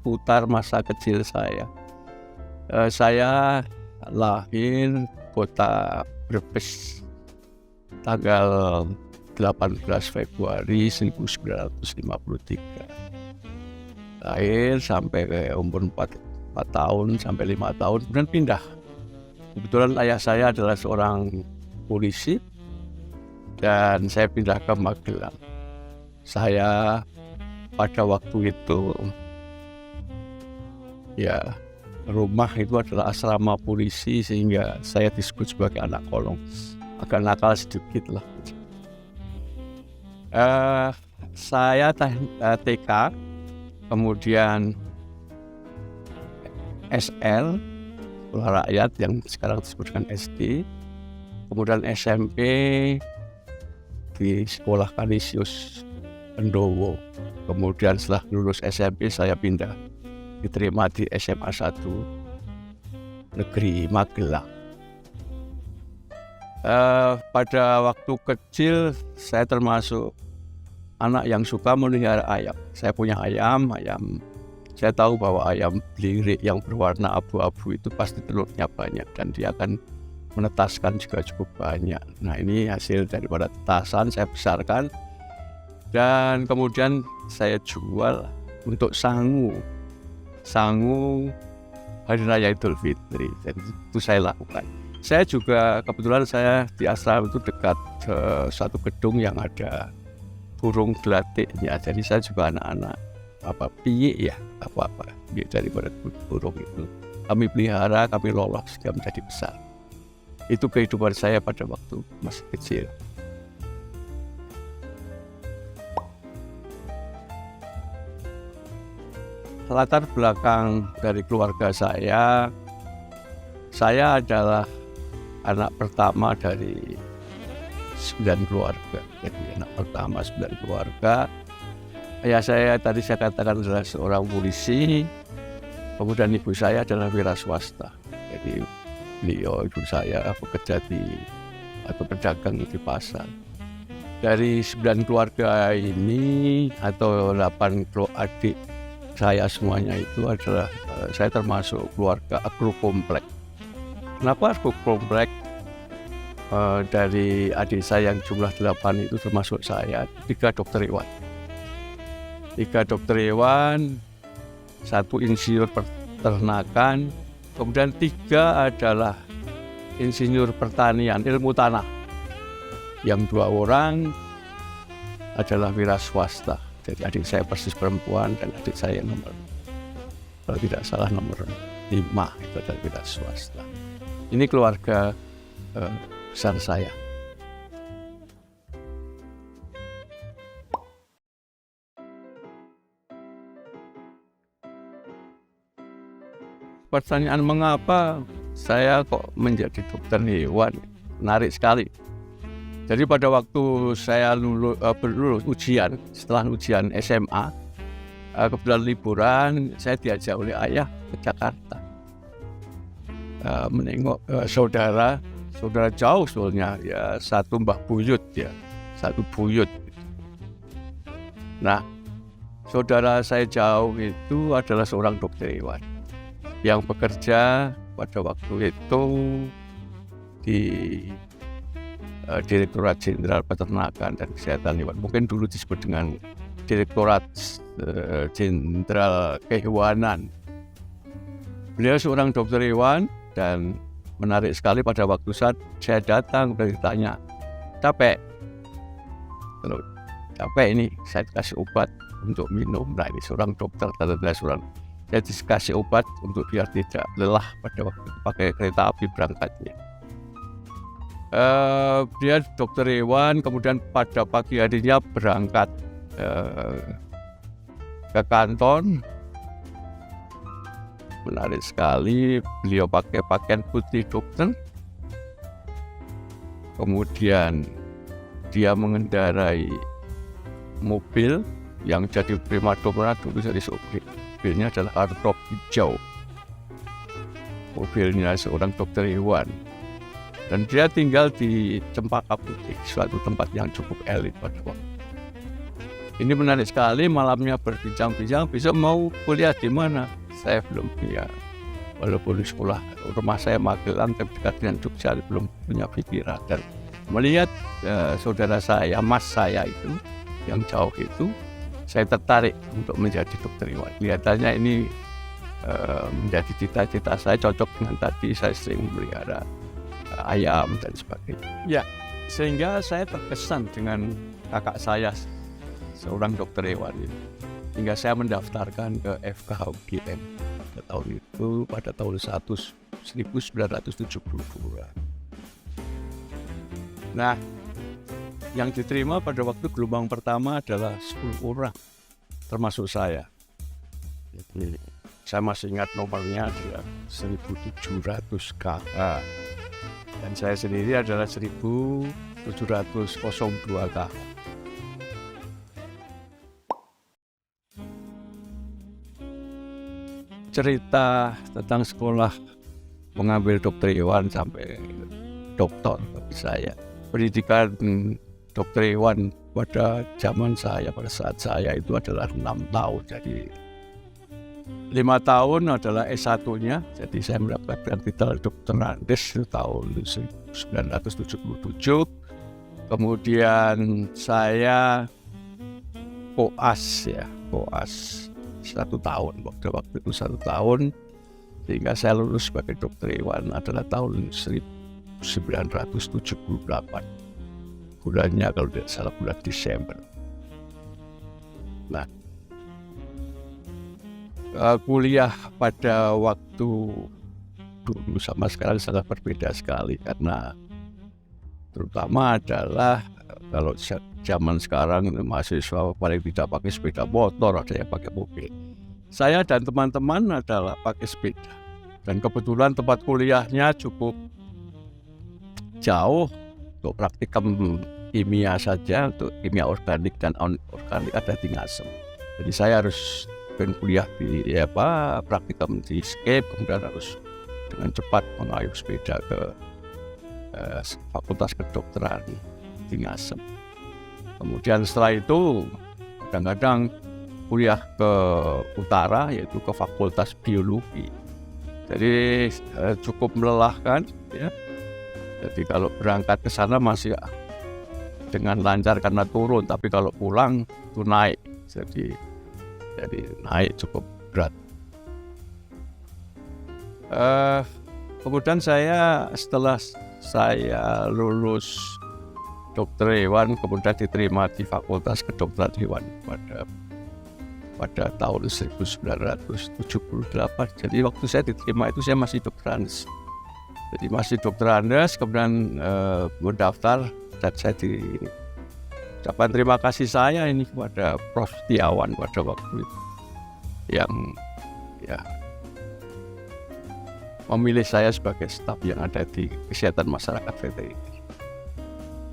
Putar masa kecil saya. Saya lahir kota Brebes tanggal 18 Februari 1953. Lahir sampai ke umur 4 tahun sampai 5 tahun, kemudian pindah. Kebetulan ayah saya adalah seorang polisi dan saya pindah ke Magelang. Saya pada waktu itu rumah itu adalah asrama polisi, sehingga saya disebut sebagai anak kolong, agak nakal sedikit lah. Saya TK, kemudian SL, sekolah rakyat yang sekarang disebut dengan SD, kemudian SMP di Sekolah Kanisius Pendowo. Kemudian setelah lulus SMP saya pindah, diterima di SMA 1 Negeri Magelang. Pada waktu kecil saya termasuk anak yang suka melihara ayam. Saya punya ayam. Saya tahu bahwa ayam belirik yang berwarna abu-abu itu pasti telurnya banyak dan dia akan menetaskan juga cukup banyak. Nah, ini hasil daripada tetasan saya besarkan dan kemudian saya jual untuk sangu Hari Raya Idul Fitri. Jadi itu saya lakukan. Saya juga kebetulan saya di asrama itu dekat satu gedung yang ada burung gelatiknya. Jadi saya juga anak-anak piye daripada burung itu kami pelihara, kami lolos sehingga menjadi besar. Itu kehidupan saya pada waktu masih kecil. Latar belakang dari keluarga saya adalah anak pertama dari 9 keluarga. Jadi anak pertama 9 keluarga. Ayah saya tadi saya katakan adalah seorang polisi, kemudian ibu saya adalah wira swasta. Jadi ibu saya bekerja atau pedagang di pasar. Dari 9 keluarga ini atau 8 adik saya semuanya itu adalah saya termasuk keluarga agrokomplek. Kenapa agrokomplek? Dari adik saya yang jumlah 8 itu termasuk saya, 3 dokter hewan. 3 dokter hewan, 1 insinyur peternakan, kemudian 3 adalah insinyur pertanian, ilmu tanah. Yang 2 orang adalah wira swasta. Jadi adik saya persis perempuan dan adik saya kalau tidak salah nomor 5 itu adalah wira swasta. Ini keluarga besar saya. Pertanyaan mengapa saya kok menjadi dokter hewan menarik sekali. Jadi pada waktu saya lulus ujian, setelah ujian SMA, kebetulan liburan, saya diajak oleh ayah ke Jakarta menengok saudara jauh sebetulnya, ya satu Mbah Buyut ya, satu Buyut. Nah, saudara saya jauh itu adalah seorang dokter hewan yang bekerja pada waktu itu di Direktorat Jenderal Peternakan dan Kesehatan Hewan. Mungkin dulu disebut dengan Direktorat Jenderal Kehewanan. Beliau seorang dokter hewan dan menarik sekali pada waktu saat saya datang dan ditanya, capek? Kalau capek ini saya kasih obat untuk minum. Nah, ini seorang dokter, seorang saya dikasih obat untuk biar tidak lelah pada waktu pakai kereta api berangkatnya. Dia dokter hewan, kemudian pada pagi harinya berangkat ke kantor. Menarik sekali, beliau pakai pakaian putih dokter. Kemudian dia mengendarai mobil yang jadi primadona dulu dari sopir. Mobilnya adalah hardtop hijau. Mobilnya seorang dokter hewan. Dan dia tinggal di Cempaka Putih, suatu tempat yang cukup elit pada waktu. Ini menarik sekali, malamnya berbincang-bincang, besok mau kuliah di mana? Saya belum punya, walaupun di sekolah rumah saya Magelang dekat dengan Jogja, belum punya pikiran. Dan melihat saudara saya, mas saya itu, yang jauh itu, saya tertarik untuk menjadi dokter hewan. Kelihatannya ini menjadi cita-cita saya, cocok dengan tadi saya sering memelihara ayam dan sebagainya. Ya, sehingga saya terkesan dengan kakak saya, seorang dokter hewan ini. Hingga saya mendaftarkan ke FKH UGM pada tahun itu, pada tahun 1972. Nah, yang diterima pada waktu gelombang pertama adalah 10 orang, termasuk saya. Jadi, saya masih ingat nomornya adalah 1700 KH. Dan saya sendiri adalah 1702 KH. Cerita tentang sekolah mengambil dokter hewan sampai doktor bagi saya. Pendidikan dokter hewan pada zaman saya, pada saat saya itu adalah 6 tahun. Jadi 5 tahun adalah S1-nya. Jadi saya mendapatkan titel dokter Andes tahun 1977. Kemudian saya koas 1 tahun. Waktu itu 1 tahun. Sehingga saya lulus sebagai dokter hewan adalah tahun 1978. Bulannya kalau tidak salah bulan Desember. Nah, kuliah pada waktu dulu sama sekarang sangat berbeda sekali, karena terutama adalah kalau zaman sekarang mahasiswa paling tidak pakai sepeda motor, ada yang pakai mobil. Saya dan teman-teman adalah pakai sepeda, dan kebetulan tempat kuliahnya cukup jauh untuk praktikum kimia saja, untuk kimia organik dan anorganik ada di Ngasem. Jadi saya harus kuliah di praktikum di Skep, kemudian harus dengan cepat mengayuh sepeda ke Fakultas Kedokteran di Ngasem. Kemudian setelah itu kadang-kadang kuliah ke utara, yaitu ke Fakultas Biologi. Jadi cukup melelahkan ya. Jadi kalau berangkat ke sana masih dengan lancar karena turun, tapi kalau pulang itu naik. Jadi naik cukup berat. Kemudian setelah saya lulus dokter hewan, kemudian diterima di Fakultas Kedokteran Hewan pada tahun 1978. Jadi waktu saya diterima itu saya masih dokter Andes. Jadi masih dokter Andes, kemudian mendaftar, dan saya ucapan terima kasih saya ini kepada Prof. Setiawan pada waktu itu yang memilih saya sebagai staf yang ada di Kesehatan Masyarakat Veteriner.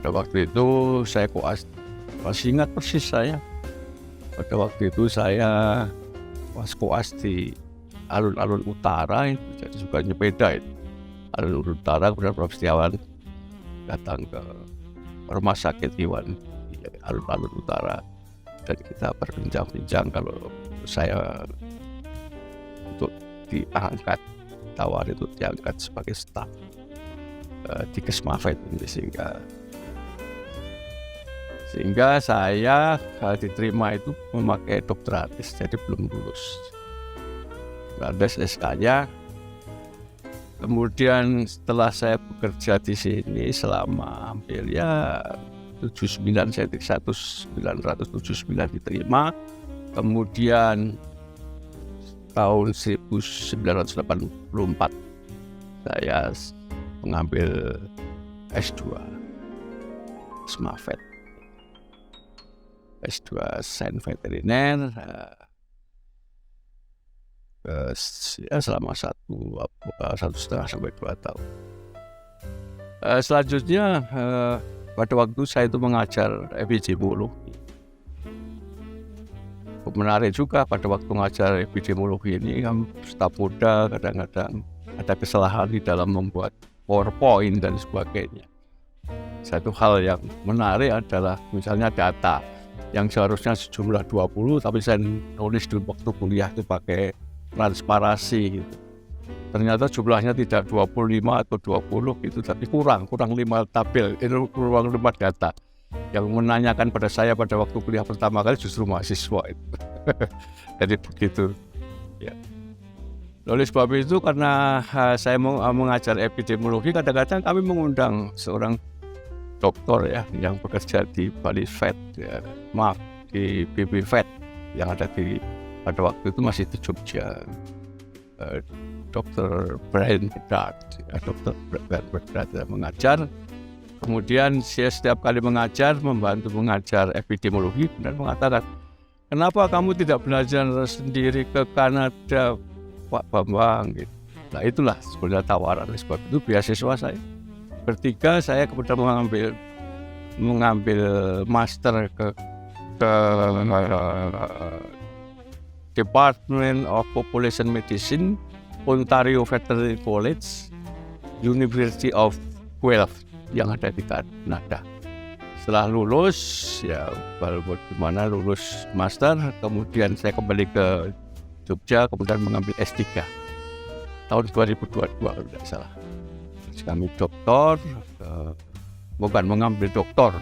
Pada waktu itu saya koas, masih ingat persis saya. Pada waktu itu saya koas di alun-alun utara, jadi suka nyepeda itu. Alun-alun utara, kemudian Prof. Setiawan datang ke rumah sakit hewan di alun-alun utara, dan kita berbincang-bincang kalau saya untuk diangkat, tawar itu diangkat sebagai staf di Kesmafet ini, sehingga saya diterima itu memakai dokter Andes, jadi belum lulus Andes SK-nya. Kemudian setelah saya bekerja di sini selama hampir 1979 diterima. Kemudian tahun 1984 saya mengambil S2 SMAVET, S2 Sains Veteriner, selama 1,5 sampai 2 tahun. Selanjutnya pada waktu saya itu mengajar epidemiologi. Menarik juga pada waktu mengajar epidemiologi ini kan staf muda kadang-kadang ada kesalahan di dalam membuat PowerPoint dan sebagainya. Satu hal yang menarik adalah misalnya data yang seharusnya sejumlah 20 tapi saya nulis di waktu kuliah itu pakai transparasi gitu. Ternyata jumlahnya tidak 25 atau 20 gitu, tapi kurang 5 tabel, itu kurang 5 data. Yang menanyakan pada saya pada waktu kuliah pertama kali justru mahasiswa itu. Jadi begitu ya. Oleh sebab itu karena saya mau mengajar epidemiologi, kadang-kadang kami mengundang seorang dokter ya yang bekerja di Bali Vet ya, di BB Vet yang ada pada waktu itu masih di Jogja, Dr. Brian Bedard ya, Dr. Brian Bedard mengajar. Kemudian saya setiap kali membantu mengajar epidemiologi dan mengatakan, kenapa kamu tidak belajar sendiri ke Kanada, Pak Bambang? Gitu. Nah itulah sebenarnya tawaran. Sebab itu beasiswa saya bertiga, saya kemudian mengambil master ke Department of Population Medicine, Ontario Veterinary College, University of Guelph yang ada di Kanada. Setelah lulus, ya baru bagaimana lulus master, kemudian saya kembali ke Jogja, kemudian mengambil S3 tahun 2022 kalau tidak salah. Terus kami doktor, bukan mengambil doktor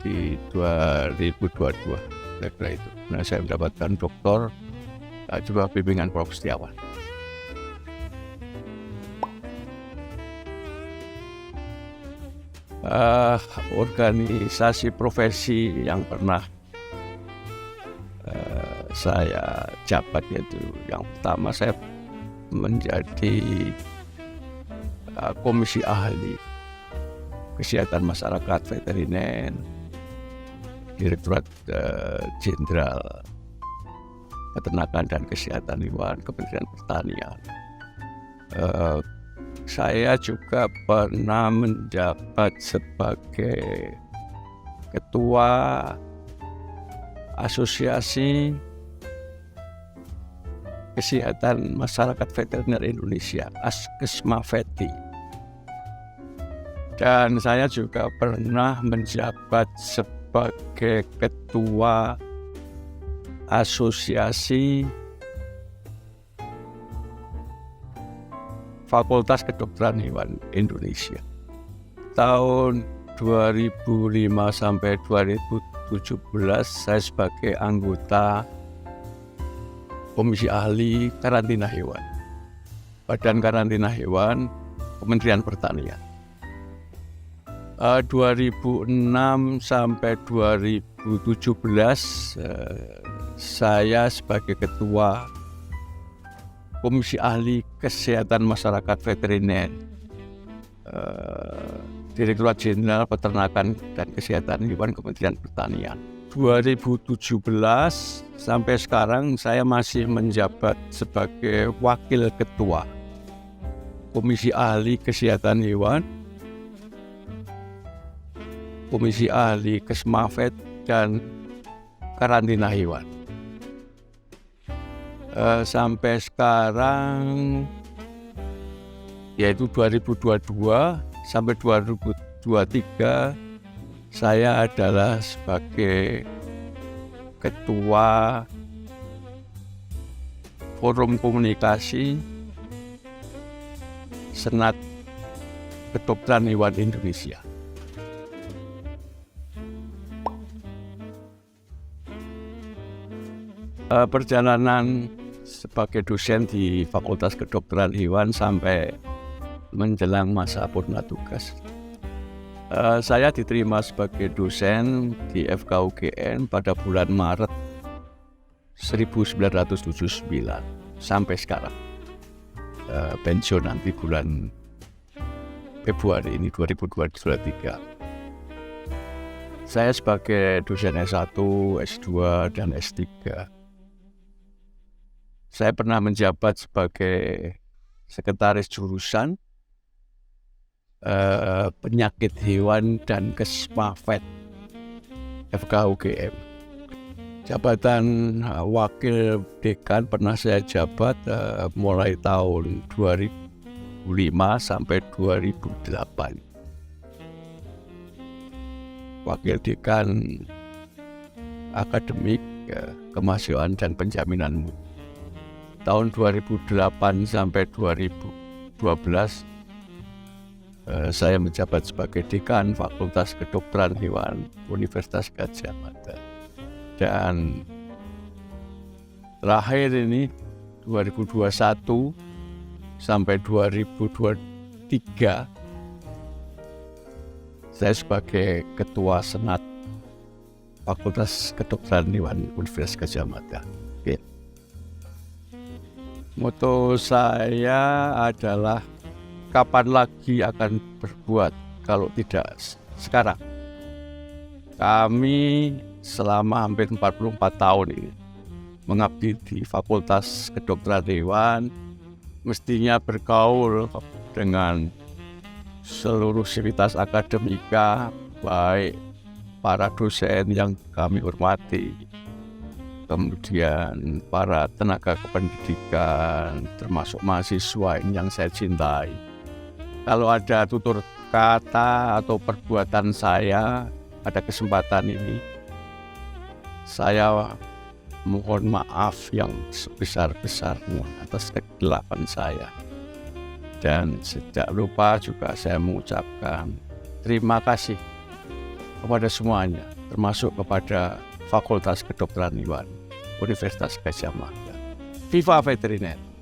di 2022, kira-kira itu. Nah saya mendapatkan doktor juga bimbingan Prof. Setiawan. Organisasi profesi yang pernah saya jabat yaitu yang pertama saya menjadi komisi ahli kesehatan masyarakat veteriner Direktorat Jenderal Peternakan dan Kesehatan Hewan Kementerian Pertanian. Saya juga pernah menjabat sebagai Ketua Asosiasi Kesehatan Masyarakat Veteriner Indonesia, ASKESMAVETI. Dan saya juga pernah menjabat sebagai Ketua Asosiasi Fakultas Kedokteran Hewan Indonesia. Tahun 2005 sampai 2017 saya sebagai anggota Komisi Ahli Karantina Hewan, Badan Karantina Hewan Kementerian Pertanian. 2006 sampai 2017 saya sebagai Ketua Komisi Ahli Kesehatan Masyarakat Veteriner Direktorat Jenderal Peternakan dan Kesehatan Hewan Kementerian Pertanian. 2017 sampai sekarang saya masih menjabat sebagai Wakil Ketua Komisi Ahli Kesehatan Hewan, Komisi Ahli Kesmavet dan Karantina Hewan. Sampai sekarang yaitu 2022 sampai 2023 saya adalah sebagai Ketua Forum Komunikasi Senat Kedokteran Hewan Indonesia. Perjalanan sebagai dosen di Fakultas Kedokteran Hewan sampai menjelang masa purna tugas. Saya diterima sebagai dosen di FKUGN pada bulan Maret 1979. sampai sekarang. Pensiun nanti bulan Februari ini 2023. Saya sebagai dosen S1, S2, dan S3. Saya pernah menjabat sebagai sekretaris jurusan penyakit hewan dan Kesmafet FKUGM. Jabatan wakil dekan pernah saya jabat mulai tahun 2005 sampai 2008. Wakil dekan akademik kemahasiswaan dan penjaminan mutu. Tahun 2008 sampai 2012 saya menjabat sebagai dekan Fakultas Kedokteran Hewan Universitas Gadjah Mada. Dan terakhir ini 2021 sampai 2023 saya sebagai Ketua Senat Fakultas Kedokteran Hewan Universitas Gadjah Mada. Oke. Moto saya adalah kapan lagi akan berbuat kalau tidak sekarang. Kami selama hampir 44 tahun ini mengabdi di Fakultas Kedokteran Hewan, mestinya bergaul dengan seluruh sivitas akademika, baik para dosen yang kami hormati, kemudian para tenaga kependidikan, termasuk mahasiswa yang saya cintai. Kalau ada tutur kata atau perbuatan saya pada kesempatan ini, saya mohon maaf yang sebesar-besarnya atas kegelapan saya. Dan tidak lupa juga saya mengucapkan terima kasih kepada semuanya, termasuk kepada Fakultas Kedokteran Hewan Universitas Gadjah Mada. Viva Veteriner!